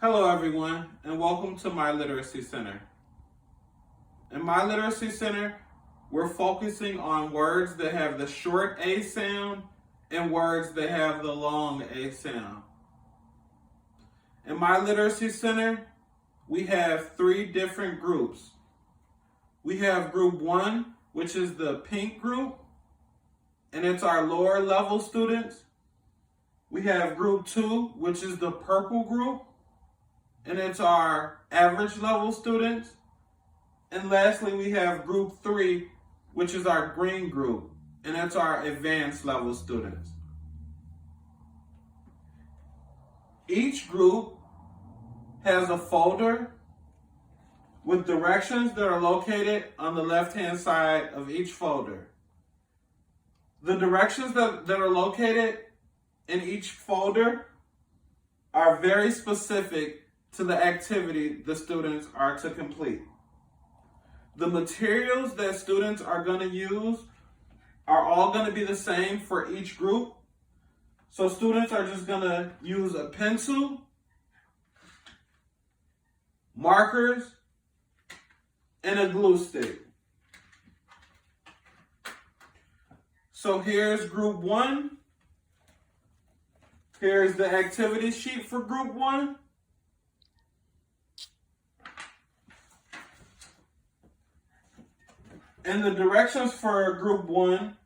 Hello everyone, and welcome to My Literacy Center. In My Literacy Center, we're focusing on words that have the short A sound and words that have the long A sound. In My Literacy Center, we have three different groups. We have group 1, which is the pink group, and it's our lower level students. We have group 2, which is the purple group, and it's our average level students. And lastly, we have group 3, which is our green group, and that's our advanced level students. Each group has a folder with directions that are located on the left-hand side of each folder. The directions that are located in each folder are very specific to the activity the students are to complete. The materials that students are going to use are all going to be the same for each group. So students are just going to use a pencil, markers, and a glue stick. So here's group 1. Here's the activity sheet for group 1. And the directions for group 1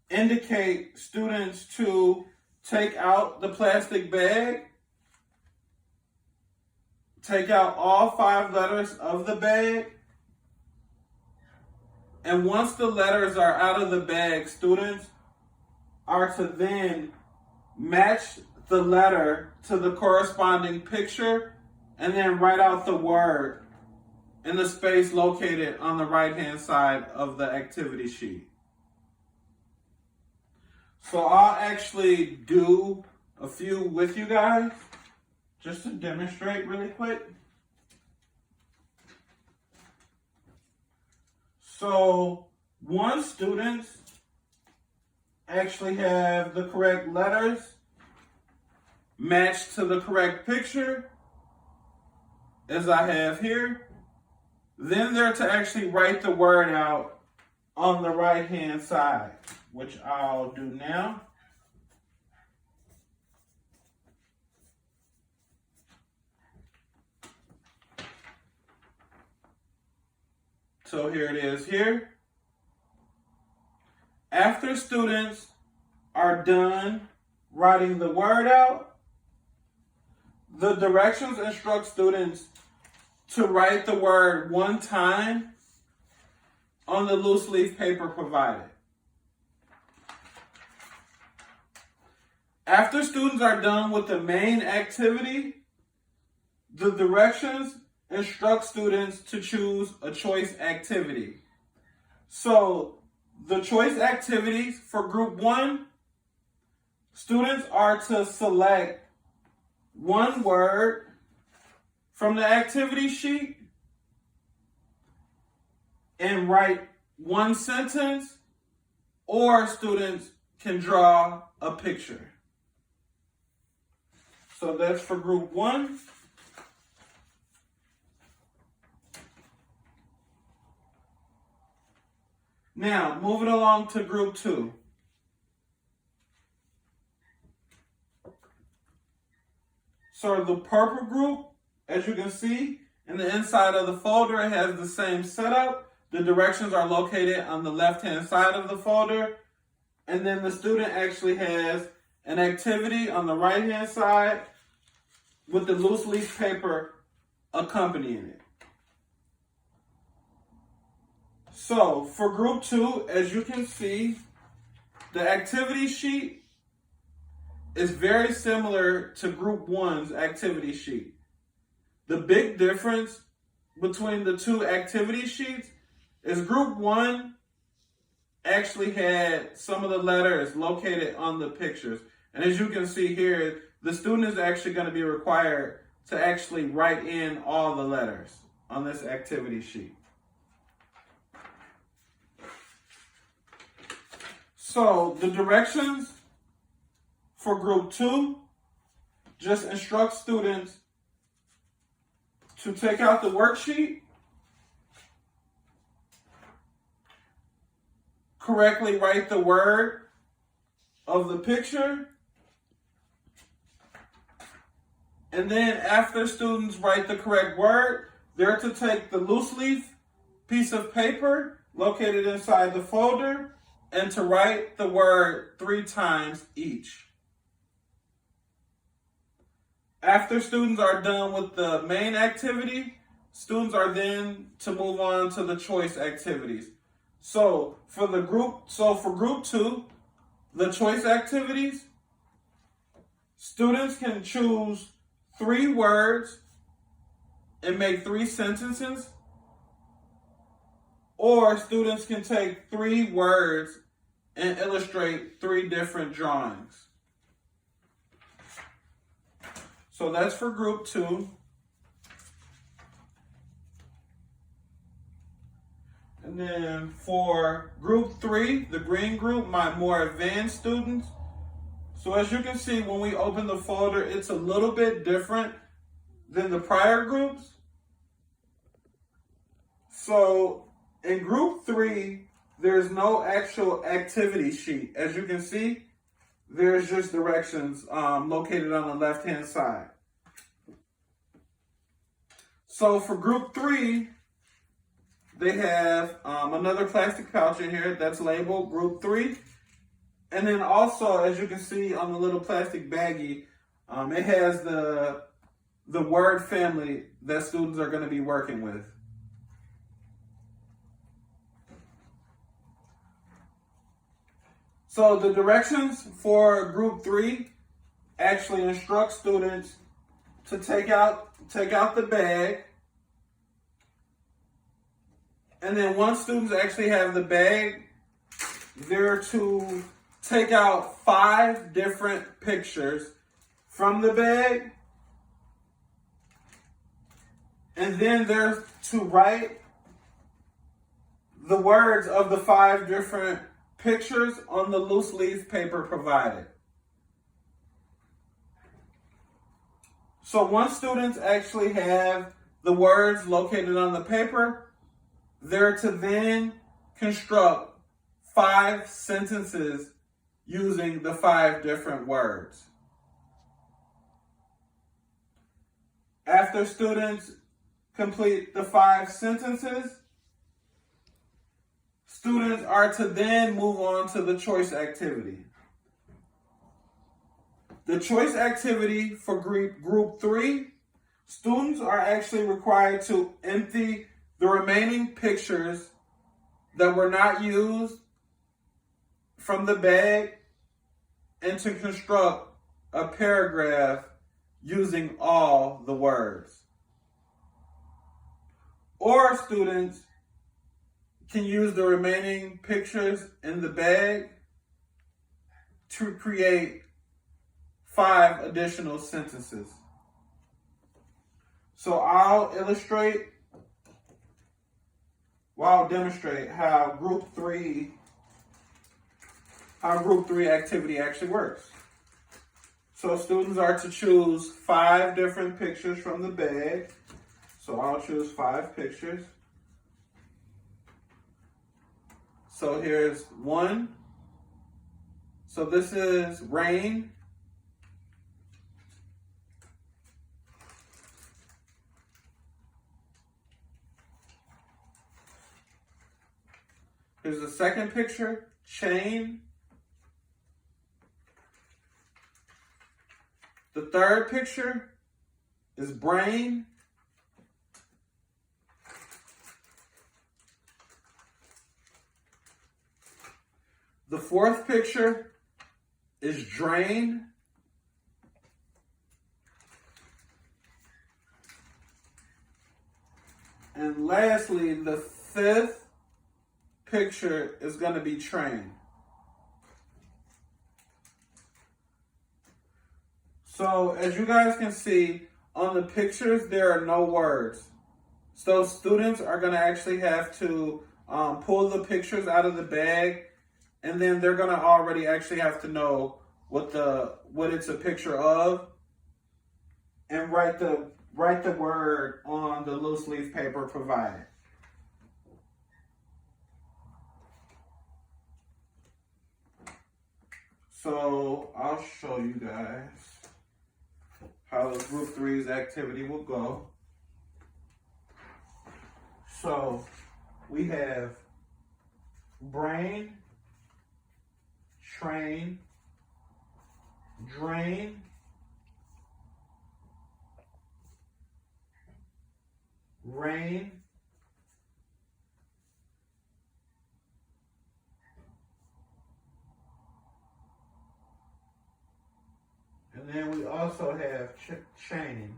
indicate students to take out the plastic bag, take out all 5 letters of the bag, and once the letters are out of the bag, students are to then match the letter to the corresponding picture and then write out the word in the space located on the right-hand side of the activity sheet. So I'll actually do a few with you guys just to demonstrate really quick. So once students actually have the correct letters matched to the correct picture, as I have here, then they're to actually write the word out on the right-hand side, which I'll do now. So here it is here. After students are done writing the word out, the directions instruct students to write the word 1 time on the loose leaf paper provided. After students are done with the main activity, the directions instruct students to choose a choice activity. So the choice activities for group 1, students are to select 1 word from the activity sheet and write 1 sentence, or students can draw a picture. So that's for group 1. Now, moving along to group 2. So the purple group, as you can see, in the inside of the folder, it has the same setup. The directions are located on the left-hand side of the folder. And then the student actually has an activity on the right-hand side with the loose leaf paper accompanying it. So for group 2, as you can see, the activity sheet is very similar to group 1's activity sheet. The big difference between the 2 activity sheets is group 1 actually had some of the letters located on the pictures. And as you can see here, the student is actually going to be required to actually write in all the letters on this activity sheet. So the directions for group 2 just instruct students to take out the worksheet, correctly write the word of the picture, and then after students write the correct word, they're to take the loose leaf piece of paper located inside the folder and to write the word 3 times each. After students are done with the main activity, students are then to move on to the choice activities. So for group 2, the choice activities, students can choose 3 words and make 3 sentences, or students can take 3 words and illustrate 3 different drawings. So that's for group 2. And then for group 3, the green group, my more advanced students. So as you can see, when we open the folder, it's a little bit different than the prior groups. So in group 3, there's no actual activity sheet. As you can see, there's just directions located on the left-hand side. So for group 3, they have another plastic pouch in here that's labeled group 3. And then also, as you can see on the little plastic baggie, it has the word family that students are going to be working with. So the directions for group 3 actually instruct students to take out the bag. And then once students actually have the bag, they're to take out 5 different pictures from the bag. And then they're to write the words of the 5 different pictures on the loose leaf paper provided. So once students actually have the words located on the paper, they're to then construct 5 sentences using the 5 different words. After students complete the 5 sentences, students are to then move on to the choice activity. The choice activity for group 3, students are actually required to empty the remaining pictures that were not used from the bag and to construct a paragraph using all the words. Or students can use the remaining pictures in the bag to create 5 additional sentences. So I'll demonstrate how group 3 activity actually works. So students are to choose 5 different pictures from the bag. So I'll choose 5 pictures. So here's 1. So this is rain. Here's the second picture, chain. The third picture is brain. The fourth picture is drain. And lastly, the 5th picture is going to be train. So as you guys can see on the pictures, there are no words. So students are going to actually have to pull the pictures out of the bag, and then they're going to already actually have to know what it's a picture of, and write the write the word on the loose leaf paper provided. So I'll show you guys how the group 3's activity will go. So we have brain, train, drain, rain, and then we also have chain.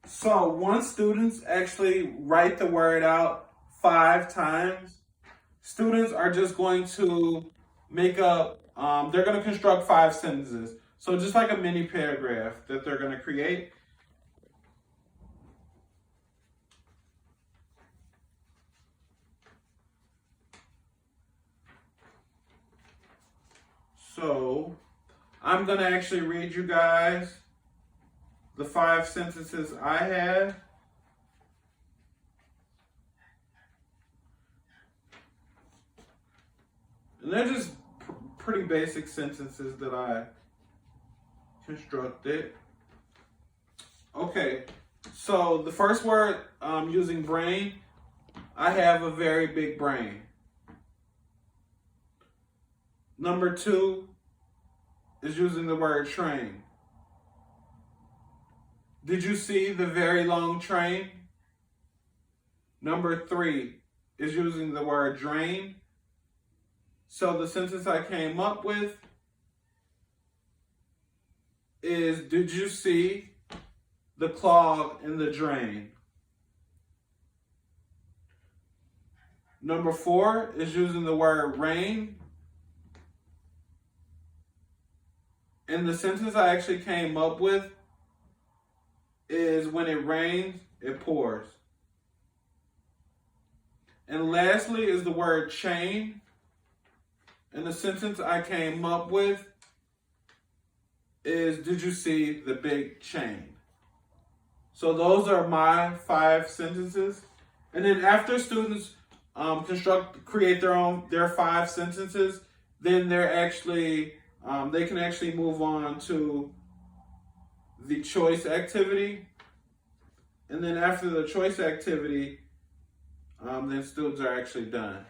So once students actually write the word out 5 times, students are just going to make up, they're going to construct 5 sentences. So just like a mini paragraph that they're going to create. So I'm going to actually read you guys the 5 sentences I have. And they're just pretty basic sentences that I constructed. Okay, so the first word using brain, I have a very big brain. Number 2 is using the word train. Did you see the very long train? Number 3 is using the word drain. So the sentence I came up with is, did you see the clog in the drain? Number 4 is using the word rain. And the sentence I actually came up with is, when it rains, it pours. And lastly is the word chain. And the sentence I came up with is, did you see the big chain? So those are my 5 sentences. And then after students create their 5 sentences, then they're actually, they can actually move on to the choice activity. And then after the choice activity, then students are actually done.